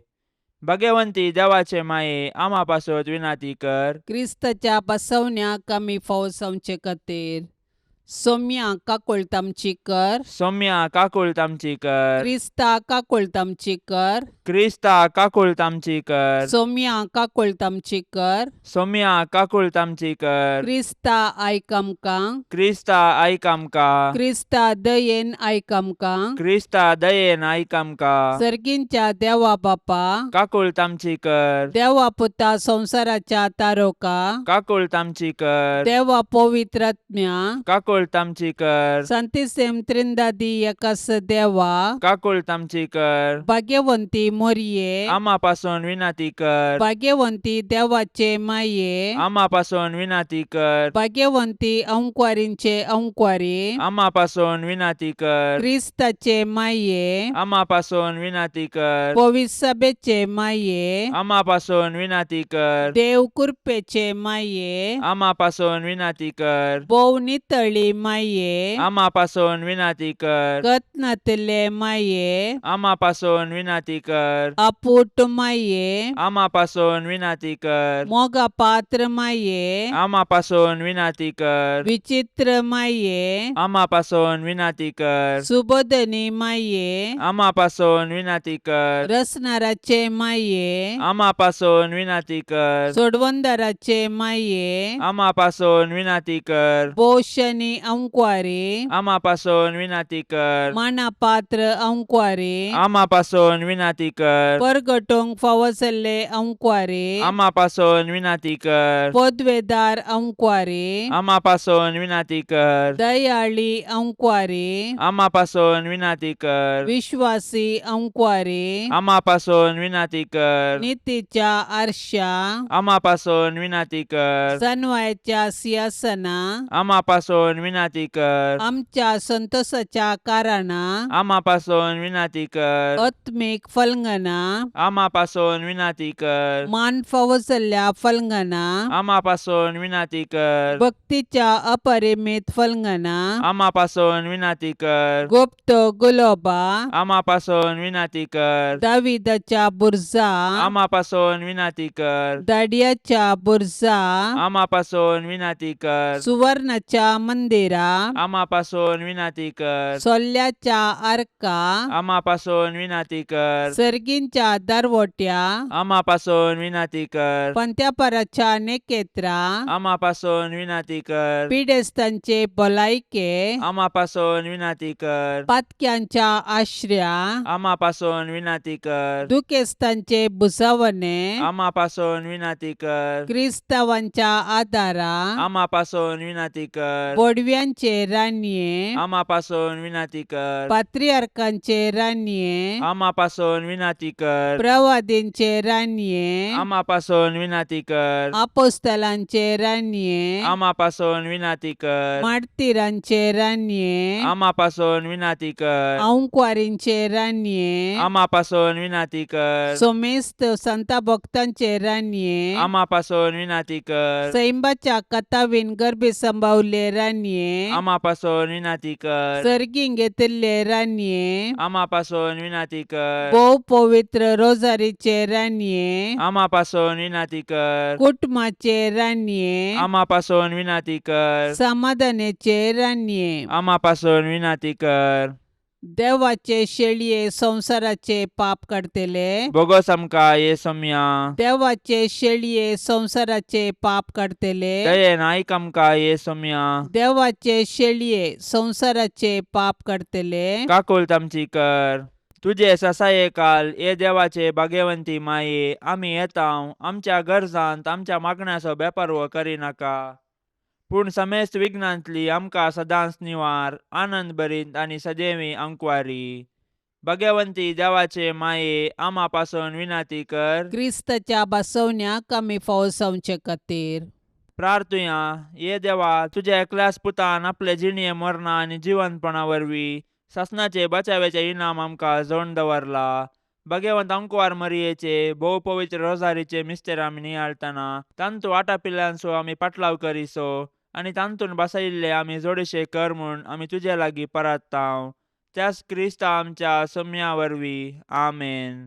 भाग्यवंती देवाचे माये, आम्हा पासत विनाती कर. क्रिस्ताच्या बसवण्याक आमी फावो जावचे खातीर सोम्या काकुळतामची कर. सौम्या काकुळतामची कर. क्रिस्ता काकुळतामची कर. क्रिस्ता काकुळतामची कर. सोम्या काकुळतामची कर. सौम्या काकुळतामची कर. क्रिस्ता आयक आमकां. क्रिस्ता आयक आमकां. क्रिस्ता दयेन आयक आमकां. क्रिस्ता दयेन आयक आमकां. सर्गींच्या देवा बापा, काकुळतामची कर. देवा पुता संवसाराच्या तारोका, काकुळतामची कर. देवा पवित्र आत्म्या, काकुळ काकूळ तामची कर Santíssim Trindade Yakas Deva, काकूळ तामची कर भाग्यवंती मोरये, आम्हापासून विनंती कर भाग्यवंती देवाचे माये, आम्हापासून विनंती कर भाग्यवंती अंकुवारींचे अंकुवारी, आम्हापासून विनंती कर क्रिस्ताचे माये, आम्हापासून विनंती कर पवित्र सभेचे माये, आम्हापासून विनंती कर देव कृपेचे माये, आम्हापासून विनंती कर भोव नितळी माये, आम्हापासून विनंती कर कत्नतले माये, आम्हापासून विनंती कर अपूट माये, आम्हापासून विनंती कर मोगा पात्र माये, आम्हापासून विनंती कर विचित्र माये, आम्हापासून विनंती कर सुबोधनी माये, आम्हापासून विनंती कर रसनाराचे माये, आम्हापासून विनंती कर सोडवंदराचे माये, आम्हापासून विनंती कर बोशनी अंकुवारी, आम्हापासून विनंती कर मानापात्र अंकुवारी, आम्हापासून विनंती कर परगटोंक फावसले अंकुवारी, आम्हापासून विनंती कर पदवेदार अंकुवारी, आम्हापासून विनंती कर दयाळी अंकुवारी, आम्हापासून विनंती कर विश्वासी अंकुवारी, आम्हापासून विनंती कर नीतीच्या आरशा, आम्हापासून विनंती कर सनवायच्या सिंहासना, आम्हापासून विनंती कर आमच्या संतोषाच्या कारणा, आम्हापासून विनंती कर आत्मिक फलंगना, आम्हापासून विनंती कर मान फावसल्या फलंगना, आम्हापासून विनंती कर भक्तीच्या अपरिमित फलंगना, आम्हापासून विनंती कर गुप्त गुलोबा, आम्हापासून विनंती कर दाविदाच्या बुरजा, आम्हापासून विनंती कर दाडियाच्या बुरजा, आम्हापासून विनंती कर सुवर्णाच्या मंदिरा, आम्हापासून विनंती कर सोल्ल्याच्या आर्का, आम्हापासून विनंती कर सर्गींच्या दरवट्या, आम्हापासून विनंती कर पंत्यापराच्या नेकेत्रा, आम्हापासून विनंती कर पिडेस्तांचे भलायके, आम्हापासून विनंती कर पातक्यांच्या आश्रया, आम्हापासून विनंती कर दुखेस्तांचे बुसावणे, आम्हापासून विनंती कर क्रिस्तावांच्या आदारा, आम्हापासून विनंती कर बोडव्यांचे रान्ये, आम्हापासून विनंती कर पात्रियार्कांचे रान्ये, आम्हापासून विनंती कर प्रवादींचे रान्ये, आम्हापासून विनंती कर आपोस्तलांचे रान्ये, आम्हापासून विनंती कर मार्तिरांचे रान्ये, आम्हापासून विनंती कर अंकुवारींचे रान्ये, आम्हापासून विनंती कर सोमेस्त संता भक्तांचे रान्ये, आम्हापासून विनंती कर सैंबाच्या कथावीन गर्भे संभावले रान्ये, आम्हापासून विनंती कर सर्गीं घेतिल्ले रान्ये, आम्हापासून विनंती कर भोव पवित्र रोजारीचे रान्ये, आम्हापासून विनंती कर कुटुंबाचे रान्ये, आम्हापासून विनंती कर समाधानाचे रान्ये, आम्हापासून विनंती कर देवाचे शेळये संसाराचे पाप काढतेले, बोगस आमकां येसुम्या देवाचे शेळये संसाराचे पाप काढतेले, दयेन आयक आमकां येसुम्या देवाचे शेळये संसाराचे पाप काढतेले, काकूळ तामची कर तुझे ससाये काल ये देवाचे भाग्यवंती माये आमी येताव आमच्या गरजांत आमच्या मागण्याचो बेपर्वो करिनाका पूण समेस्त विघ्नांतली आमकां सदांच निवार आनंद भरीत आनी सदैवी अंकुवारी भाग्यवंती देवाचे माये आमा पासून विनंती कर क्रिस्ताच्या बसवण्याक आमी फावसावचे खातीर प्रार्थुया ये देवा तुझ्या एकल्याच पुतान आपले जिणये मरणा आनी जिवंतपणा वरवीं ससनाचे बचावेचे इनाम आमकां जोडून दवरला भगवंत अंकुवार मरियेचे भोव पवित्र रोजारीचे मिस्तेर आमी नियाळतना तांतू वाटा पिल्ल्यांचो आमी पाटलाव करिसो आनी तांतून बसयिल्ले आमी जोडशे कर म्हूण आमी तुजे लागीं परताव त्याच क्रिस्ता आमच्या सम्या वरवीं आमेन.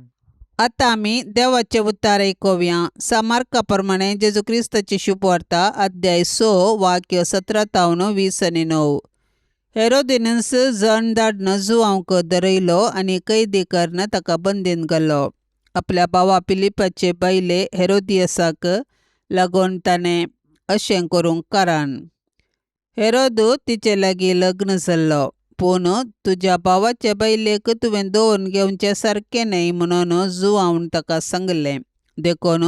आतां आमी देवाचे उतार आयकुया. सामार्का प्रमाणे जेजू क्रिस्ताची शुभ वार्ता अध्याय 6 वाक्य 17-20-9. हेरोदिनस जण धाडन जुआंक धरयलो आनी कैदी करन ताका बंदीन घालो. आपल्या भावा फिलिपाचे बायले हेरोदियसाक लागून ताणें अशें करूंक कारण. हेरोद तिचे लागीं लग्न जाल्लो पूण तुज्या भावाचे बायलेक तुवें दवरून घेवचें सारकें न्हय म्हणून जुआवन ताका सांगलें. देखून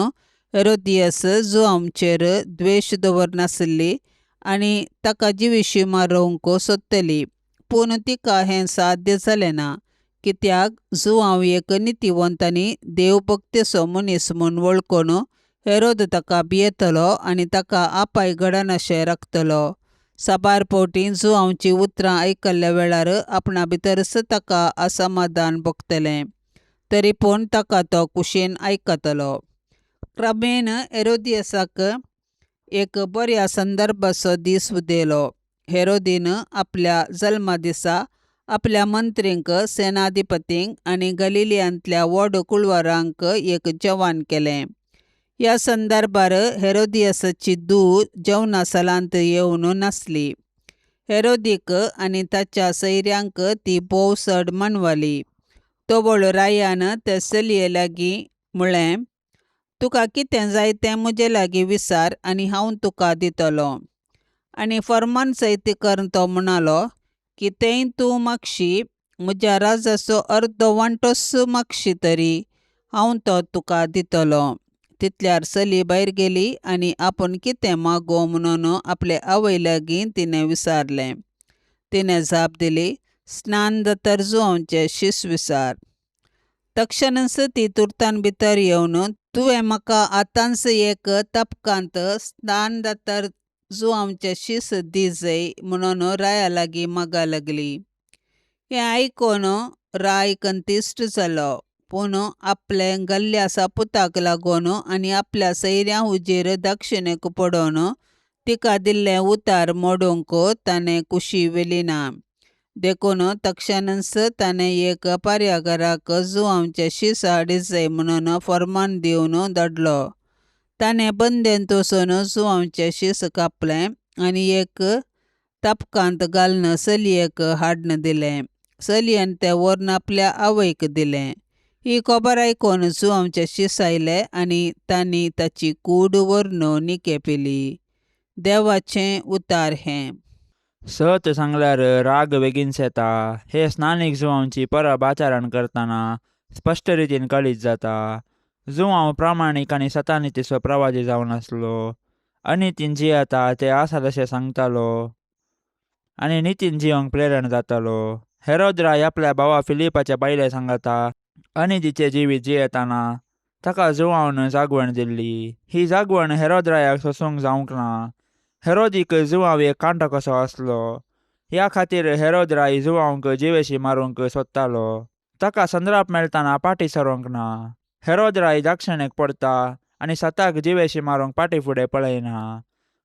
हेरोदियस जुआंचेर द्वेश दवरनासली आनी ताका जिवीशी मारूंक सोदतली, पूण तिका हें साध्य जालें ना, कित्याक जुआंव एक नितीवंत आनी देवभक्तेचो मनीस म्हूण वळखून हेरोद ताका भियेतलो आनी ताका आपाय घडनाशें राखतलो. साबार फावटीं जुआंवची उतरां आयकल्ल्या वेळार आपणा भितरच ताका असमाधान भोगतलें, तरी पूण ताका तो कुशीन आयकतलो. क्रमेन हेरोदियासाक एक बऱ्या संदर्भाचो दीस उदेलो. हेरोदीन आपल्या जल्मा दिसा आपल्या मंत्रींक, सेनाधिपतींक आनी गलिलियांतल्या व्हड कुळवारांक एक जेवण केलें. ह्या संदर्भार हेरोदियासाची धूव जेवणासालांत येवन नासली. हेरोदीक आनी ताच्या सैऱ्यांक ती भोव चड मानवाली. तोवळ रायान ते चलये लागीं म्हळें, तुका कितें जाय तें म्हजे लागीं विचार आनी हांव तुका दितलों. आनी फर्मान चैतीकर तो म्हणालो, कितेंय तूं मागशी, म्हज्या राजाचो अर्दो वांटोच मागशी तरी हांव तो तुका दितलों. तितल्यार चली भायर गेली आनी आपूण कितें मागों म्हणून आपले आवय लागीं तिणें विचारलें. तिणें जाप दिली, स्नान जातर जुआंवचें शीस विचार. तक्षणच ती तुर्तान भितर येवन, तुवें म्हाका आतांच एक तपकांत स्नान जातर जुआंवचें शीस दिजय म्हणून राया लागीं मागा लागली. हें आयकून राय कंतिश्ट जालो, पूण आपले गल्ल्या सापुताक लागून आनी आपल्या सैऱ्यां हुजीर दाक्षिणेक पडोवन तिका दिल्लें उतार मोडूंक ताणें कुशी व्हेली ना. देखून तक्षणच ताणें एक पार्यागाराक जुआंवचें शीस हाडिजय म्हणून फर्मान दिवन धाडलो. ताणें बंदेंत वचून जुआंवचें शीस कापलें आनी एक तपकांत घालन चलयेक हाडून दिलें. चलयेन तें व्हरून आपल्या आवयक दिलें. ही खबर आयकून जुआंवचें शीस आयलें आनी तांणी ताची कूड व्हरून निके पिली. देवाचें उतार हें. सत सांगल्यार राग बेगीनच येता. हे स्नानीक जुआंवची परब आचरण करतना स्पश्ट रितीन कळीत जाता. जुआंव प्रामाणीक आनी सतानितीचो प्रवादी जावन आसलो. अनितीन जियेता ते आसा तशें सांगतालो आनी नितीन जियोंक प्रेरण जातालो. हेरोद राय आपल्या भावा फिलिपाच्या बायले सांगता अनितीचें जिवीत जियेताना ताका जुआंवन जागवण दिल्ली. ही जागवण हेरोद रायाक सोसूंक जावंक ना. हेरोदीक जुआंव एक कांटो कसो आसलो. ह्या खातीर हेरोद राय जुआंवक जिवेशी मारूंक सोदतालो. ताका संद्राप मेळटाना पाटी सरोंक ना. हेरोद राय दाक्षिणेक पडटा आनी सताक जिवेशी मारूंक पाटी फुडें पळयना.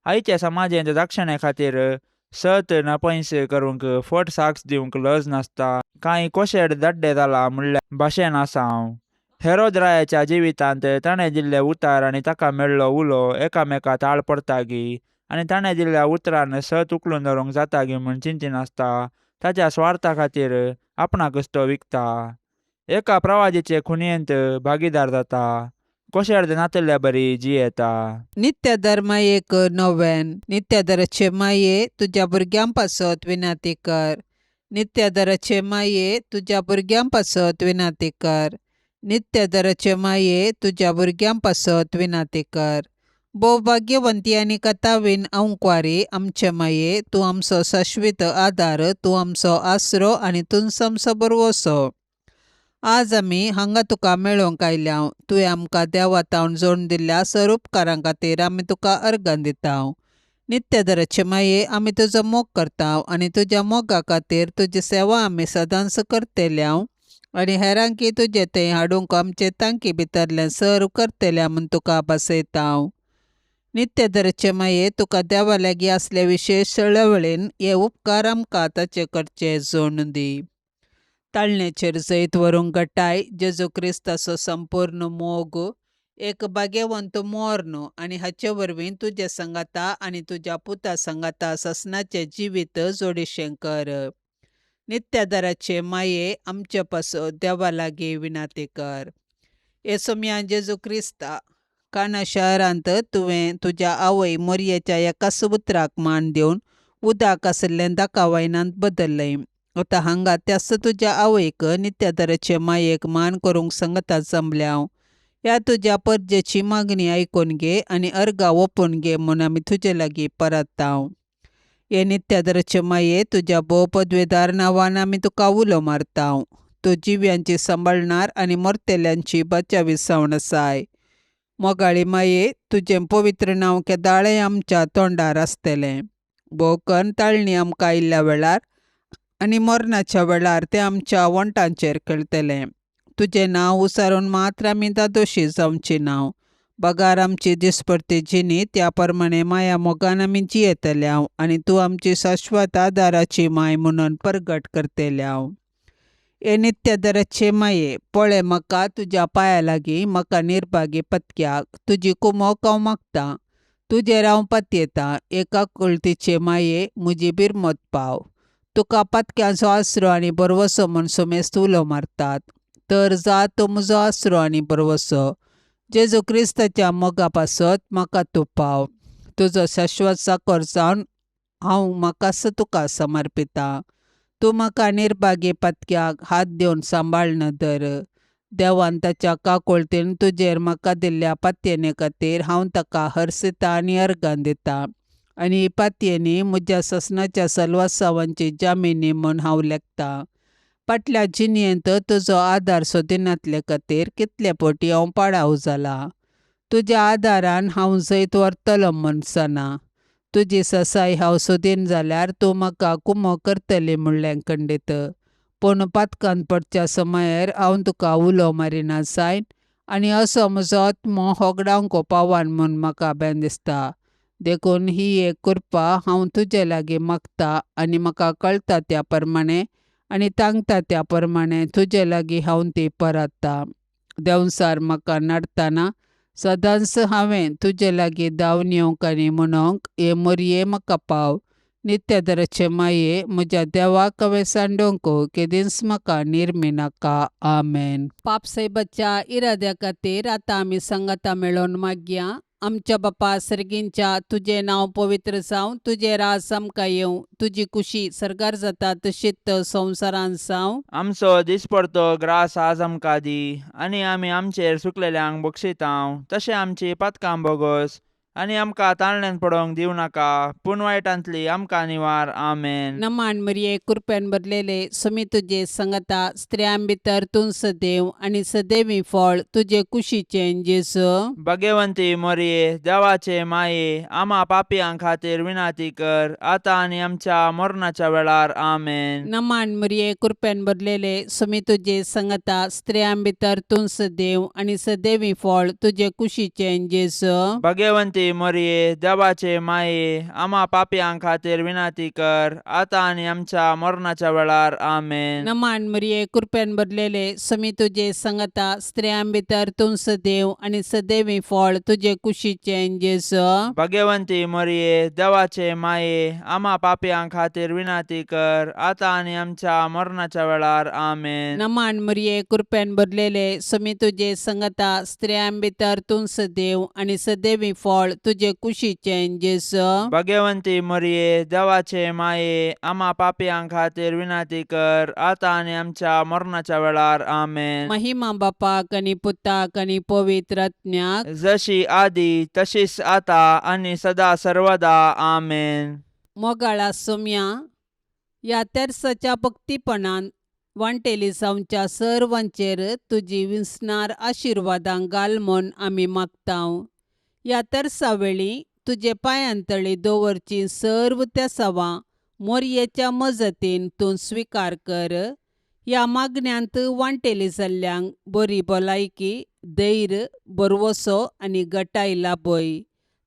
आयच्या समाजेंत दाक्षिणे खातीर सत नपयस करूंक फट साक्ष दिवंक लज नासता. कांय कोशेड दाड्डे जाला म्हणल्या भाशेन आसांव. हेरोद रायाच्या जिवितांत ताणें दिल्ले उतार आनी ताका मेळ्ळो उलो एकामेकांत आड पडटागी आनी ताणें दिल्ल्या उतरान सत उखलून धरूंक जातागी म्हूण चिंतीन आसता. ताच्या स्वार्था खातीर आपणाकच तो विकता. एका प्रवादीचे खुणयेंत भागीदार जाता. कोशेड नातल्ल्या बरी जियेता. नित्यादार मायेक नोवेन. नित्यादाराचे माये तुज्या भुरग्यां पासत विनाती कर. नित्यादाराचे माये तुज्या भुरग्यां पासत विनाती कर. नित्यादाराचे माये तुज्या भुरग्यां पासत विनाती कर. भोवभाग्यवंती आनी कथावीन अंकवारी आमचे माये, तूं आमचो शाश्वीत आदार, तूं आमचो आसरो आनी तुंच आमचो बरवसो. आज आमी हांगा तुका मेळोंक आयल्याव. तुवें आमकां देवातावन जोडून दिल्ल्या सर उपकारां खातीर आमी तुका अर्गां दिताव. नित्यादाराचे माये, आमी तुजो मोग करताव आनी तुज्या मोगा खातीर तुजी सेवा आमी सदांच करतल्याव आनी हेरांकी तुजे थंय हाडूंक आमचे तांकी भितरलें सर्व करतल्या म्हूण तुका भासयताव. नित्यादाराचे माये, तुका देवा लागीं आसले विशेश चळवळीन हे उपकार आमकां ताचे करचे जोडून दी. ताळणेचेर जैत व्हरूंक घटाय. जेजू क्रिस्ताचो संपूर्ण मोग एक भाग्यवंत मोर्न आनी हाचे वरवीं तुजे संगाता आनी तुज्या पुता संगाता ससनाचें जिवीत जोडिशें कर. नित्यादाराचे माये, आमचे पासत देवा लागीं विनाती कर. येसुम्या जेजू क्रिस्ता, काना शारांत तुवें तुज्या आवय मोरयेच्या एका उतराक मान दिवन उदाक आशिल्लें दाखवायनांत बदल्लें. आतां हांगा त्याच तुज्या आवयक नित्यादाराचे मायेक मान करूंक सांगता जमल्याव. ह्या तुज्या परजेची मागणी आयकून घे आनी अर्गां ओपून घे म्हूण आमी तुजे लागीं परताव. हे नित्यादरचे माये तुझ्या बहुपदवेदार नावान आमी तुका उलो मारतांव. तूं जिव्यांची सांबाळणार आनी मरतेल्यांची बचावी सावन आसाय. मोगाळी माये तुजें पवित्र नांव केदाळें आमच्या तोंडार आसतलें. भोवकन ताळणी आमकां आयिल्ल्या वेळार आनी मरणाच्या वेळार तें आमच्या वंटांचेर खेळटलें. तुजें नांव उसारून मात्र आमी दादोशी जावची नांव. बगार आमची दिसपरती जिणी त्या प्रमाणे माया मोगान आमी जियेतल्यांव आनी तूं आमची शाश्वत आदाराची माय म्हणून परगट करतल्यांव. हे नित्यादराचे माये पळय म्हाका तुज्या पांया लागीं म्हाका निर्भागी पत्क्याक तुजी कुमोक हांव मागतां. तुजेर हांव पातयेतां. एका कुळतीचे माये म्हजी बिरमत पाव. तुका पत्क्यांचो आसरो आनी बरवसो म्हूण सुमेस्त उलो मारतात. तर जा तो म्हजो आसरो आनी बरवसो. जेजू क्रिस्ताच्या मोगा पासत म्हाका तूं पाव. तुजो शाश्वत साकोर जावन हांव म्हाका तुका समर्पितां. तूं म्हाका निर्भागी पत्क्याक हात दिवन सांबाळन धर. देवान ताच्या काकुळतीन तुजेर म्हाका दिल्ल्या पातयेने खातीर हांव ताका हरसितां आनी अर्गां दितां. आनी ही पातयेनी म्हज्या ससनाच्या सलवासावांची जामिनी म्हूण हांव लेखतां. फाटल्या जिणयेंत तुजो आदार सोदिनातले खातीर कितले फावटी हांव पाडाव जाला. तुज्या आदारान हांव जैत व्हरतलों म्हूण सना. तुजी ससाय हांव सोदीन जाल्यार तूं म्हाका कुमो करतली म्हणलें खंडीत. पूण पातकान पडच्या समयार हांव तुका उलो मारिना जायन आनी असो म्हजो आत्मो होगडावंक पावान म्हूण म्हाका बेन दिसता. देखून ही एक कृपा हांव तुजे लागीं मागतां आनी म्हाका कळटा त्या प्रमाणे आनी तांगता त्या प्रमाणे तुजे लागीं हांव ती परतां. देंवसार म्हाका नडतना सदांच हांवें तुजे लागीं धांवन येवंक आनी म्हणोंक हे मोरये म्हाका पाव. नित्यादराचे माये म्हज्या देवाक हांवें सांडोवंक केदींच म्हाका निर्मी नाका. आमेन. पापसाहेबाच्या इराद्या खातीर आतां आमी सांगाता मेळोन मागया. आमच्या बापा सर्गींच्या तुजें नांव पवित्र जावं. तुजें राज आमकां येवं. तुजी कुशी सरगार जाता तशीच संवसारांत जावं. आमचो दिसपडतो ग्रास आज आमकां दी. आनी आमी आमचेर सुकलेल्यांक बक्षितांव. तशें आमची पातकां बोगोस आनी आमकां ताळण्यांत पडोवंक दिवं नाका. पूण वायटांतली आमकां निवार. आमेन. नमान मरिये कृपेन भरलेले सुमी तुजे संगता स्त्रियां भितर तूं सदैव आनी सदैवी फळ तुजे कुशीचें जेजू. भाग्यवंती मोरये देवाचे माये आमा पापियां खातीर विनाती कर आतां आनी आमच्या मरणाच्या वेळार. आमेन. नमान मरिये कृपेन भरलेले सुमी तुजे संगता स्त्रियां भितर तूं सदैव आनी सदैवी फळ तुजे कुशीचें जेजू. भाग्यवंती मोरये देवाचे माये आमा पापियां खातीर विनाती कर आतां आनी आमच्या मरणाच्या वेळार. आमेन. नमान मरिये कृपेन भरलेले सुमी तुजे संगता स्त्रियां भितर तूं सदैव आनी सदैवी फळ तुजे कुशीचें जेजू. भाग्यवंती मोरये देवाचे माये आमा पापियां खातीर विनाती कर आतां आनी आमच्या मरणाच्या वेळार. आमेन. नमान मरिये कृपेन भरलेले सुमी तुजे संगता स्त्रियां भितर तूं सदैव आनी सदैवी फळ तुजे कुशीचें जेजू. भाग्यवंती मोरये देवाचे माये आमा पापियां खातीर विनाती कर आतां आनी आमच्या मरणाच्या वेळार. आमेन. महिमा बापाक आनी पुताक आनी पवित्र आत्म्याक जशी आदी तशीच आता आनी सदा सर्वदा. आमेन. मोगाळा सोम्या ह्या तेर्साच्या भक्तीपणान वांटेली जावच्या सर्वांचेर तुजी विस्नार आशिर्वादां घाल म्हूण आमी मागतांव. ह्या तेर्सा वेळी तुजे पांयांतळी दवरची सर्व त्या सवां मोरयेच्या मजतीन तूं स्विकार कर. ह्या मागण्यांत वांटेली जाल्ल्यांक बरी भलायकी, धैर्य, बरवसो आनी घटाय लाभय.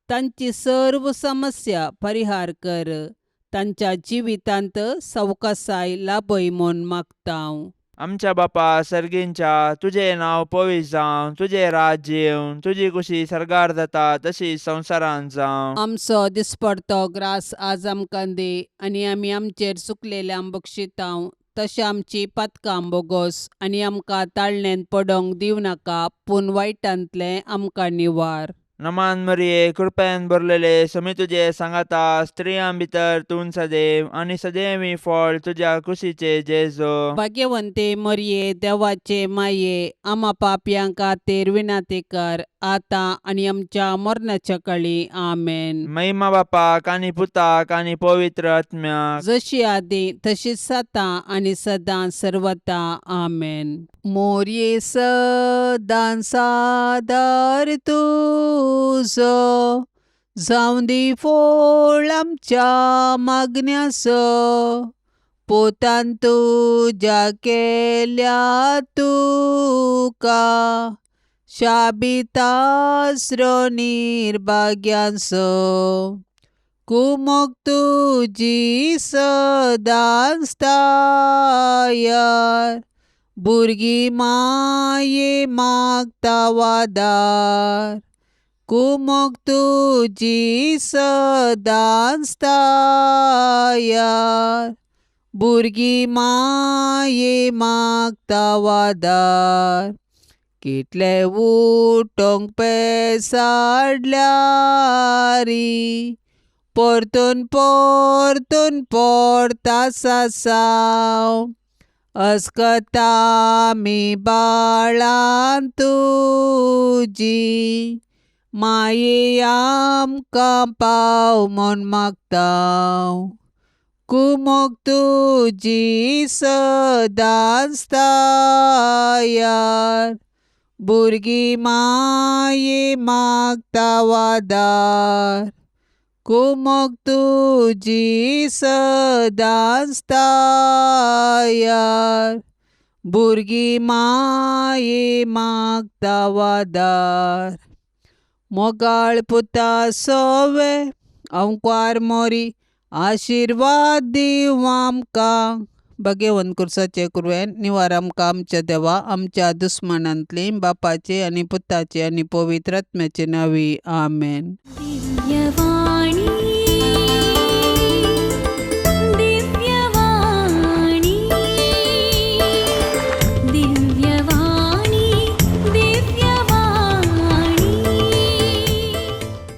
तांची सर्व समस्या परिहार कर. तांच्या जिवितांत सवकासाय लाभय म्हूण मागतांव. आमच्या बापा सर्गींच्या तुझे नांव पवित्र जावं. तुझे राज्य येवं. तुजी कुशी सरगार जाता तशी संवसारांत जावं. आमचो दिसपडतो ग्रास आज आमकां दे आनी आमी आमचेर चुकलेल्यांक बक्षितांव. तशें आमची पातकां बोगोस आनी आमकां ताळणेंत पडोवंक दिवं नाका. पूण वायटांतलें आमकां निवार. नमान मरिये कृपेन भरलेले सुमी तुजे सांगाता स्त्रियां भितर तूं सदैव आनी सदैवी फळ तुज्या कुशीचे जेजू. भाग्यवंते मरिये देवाचे माये आमा पापयां खातीर विनाती कर आता आणि आमच्या मरणाच्या काळी आमेन. महिमा बापाक आणि पुताक आणि पवित्र आत्म्याक, जशी आधी तशीच आता आणि सदा सर्वता आमेन. मोरये सदां सादर तुझो, जाऊं दी फोळ आमच्या मागण्यास. पोतान तुझ्या केल्या तुका, शाबितास्रो निर्भाग्यांस. कुमोग तुजी सदां स्थायर, भुरगी माये मागता वादार. कुमोग तुजी सदां स्थायर, भुरगी माये मागता वादार. कितले उठोंक पेसाडल्यारी, परतून पोरता सासाव. अस्कता मी बाळां तुजी, माये आमकां पाव म्हूण मागताव. कुमोग तुजी सदां स्थायर, भुरगी माये मागता वादार. कुमोग तुजी सदां स्थायर, भुरगी माये मागता वादार. मोगाळ पुता सोवे अंकार मोरी, आशीर्वाद दिव आमकां. भगेवन कुर्साचे कुरवेन निवार आमकां आमच्या देवा आमच्या दुस्मनांतली, बापाचे आणि पुताचे आणि पवित्र आत्म्याचे नावी आमेन. दिव्यवाणी